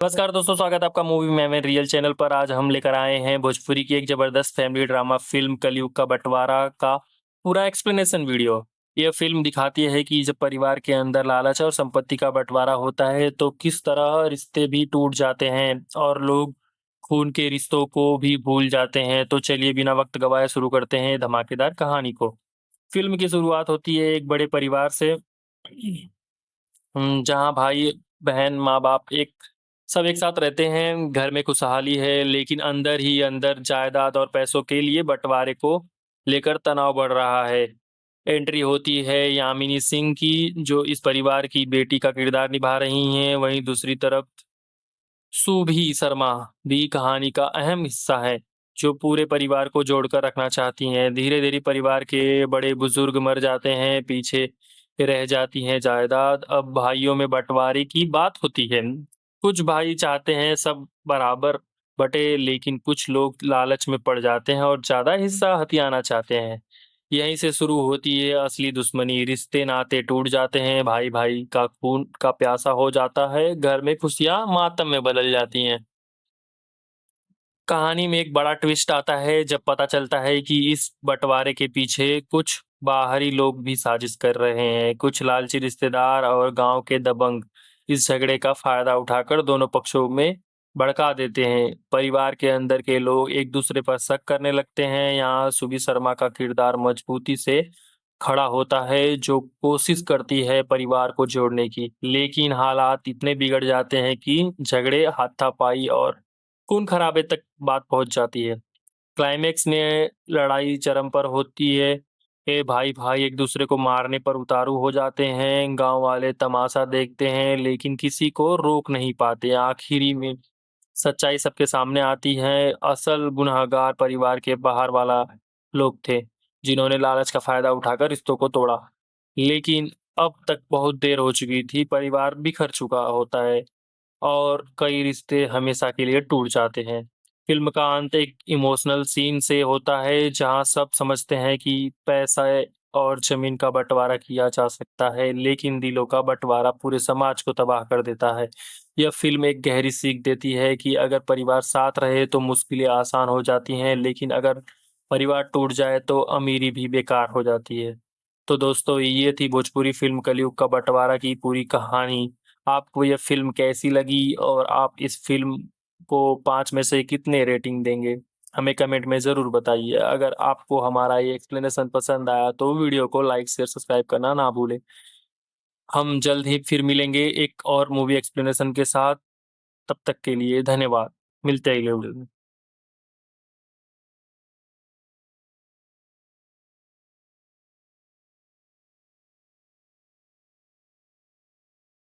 नमस्कार दोस्तों, स्वागत है आपका मूवी में रियल चैनल पर। आज हम लेकर आए हैं भोजपुरी की एक जबरदस्त फैमिली ड्रामा फिल्म कलयुग का बंटवारा का पूरा एक्सप्लेनेशन वीडियो। यह फिल्म दिखाती है कि जब परिवार के अंदर लालच और संपत्ति का बंटवारा होता है तो किस तरह रिश्ते भी टूट जाते हैं और लोग खून के रिश्तों को भी भूल जाते हैं। तो चलिए बिना वक्त गवाए शुरू करते हैं धमाकेदार कहानी को। फिल्म की शुरुआत होती है एक बड़े परिवार से, जहाँ भाई बहन माँ बाप सब एक साथ रहते हैं। घर में खुशहाली है, लेकिन अंदर ही अंदर जायदाद और पैसों के लिए बंटवारे को लेकर तनाव बढ़ रहा है। एंट्री होती है यामिनी सिंह की, जो इस परिवार की बेटी का किरदार निभा रही हैं। वहीं दूसरी तरफ सुभी शर्मा भी कहानी का अहम हिस्सा है, जो पूरे परिवार को जोड़कर रखना चाहती हैं। धीरे धीरे परिवार के बड़े बुजुर्ग मर जाते हैं, पीछे रह जाती हैं जायदाद। अब भाइयों में बंटवारे की बात होती है। कुछ भाई चाहते हैं सब बराबर बटे, लेकिन कुछ लोग लालच में पड़ जाते हैं और ज्यादा हिस्सा हथियाना चाहते हैं। यहीं से शुरू होती है असली दुश्मनी। रिश्ते नाते टूट जाते हैं, भाई भाई का खून का प्यासा हो जाता है, घर में खुशियां मातम में बदल जाती हैं। कहानी में एक बड़ा ट्विस्ट आता है जब पता चलता है कि इस बंटवारे के पीछे कुछ बाहरी लोग भी साजिश कर रहे हैं। कुछ लालची रिश्तेदार और गांव के दबंग इस झगड़े का फायदा उठाकर दोनों पक्षों में भड़का देते हैं। परिवार के अंदर के लोग एक दूसरे पर शक करने लगते हैं। यहाँ सुबी शर्मा का किरदार मजबूती से खड़ा होता है, जो कोशिश करती है परिवार को जोड़ने की, लेकिन हालात इतने बिगड़ जाते हैं कि झगड़े, हाथापाई और खून खराबे तक बात पहुंच जाती है। क्लाइमेक्स में लड़ाई चरम पर होती है। ये भाई भाई एक दूसरे को मारने पर उतारू हो जाते हैं। गांव वाले तमाशा देखते हैं, लेकिन किसी को रोक नहीं पाते। आखिरी में सच्चाई सबके सामने आती है। असल गुनहगार परिवार के बाहर वाला लोग थे, जिन्होंने लालच का फायदा उठाकर रिश्तों को तोड़ा। लेकिन अब तक बहुत देर हो चुकी थी। परिवार बिखर चुका होता है और कई रिश्ते हमेशा के लिए टूट जाते हैं। फ़िल्म का अंत एक इमोशनल सीन से होता है, जहाँ सब समझते हैं कि पैसा और ज़मीन का बँटवारा किया जा सकता है, लेकिन दिलों का बँटवारा पूरे समाज को तबाह कर देता है। यह फ़िल्म एक गहरी सीख देती है कि अगर परिवार साथ रहे तो मुश्किलें आसान हो जाती हैं, लेकिन अगर परिवार टूट जाए तो अमीरी भी बेकार हो जाती है। तो दोस्तों, ये थी भोजपुरी फ़िल्म कलयुग का बँटवारा की पूरी कहानी। आपको ये फ़िल्म कैसी लगी और आप इस फ़िल्म को 5 में से कितने रेटिंग देंगे? हमें कमेंट में ज़रूर बताइए। अगर आपको हमारा ये एक्सप्लेनेशन पसंद आया तो वीडियो को लाइक, शेयर, सब्सक्राइब करना ना भूलें। हम जल्द ही फिर मिलेंगे एक और मूवी एक्सप्लेनेशन के साथ। तब तक के लिए धन्यवाद। मिलते हैं अगले वीडियो में।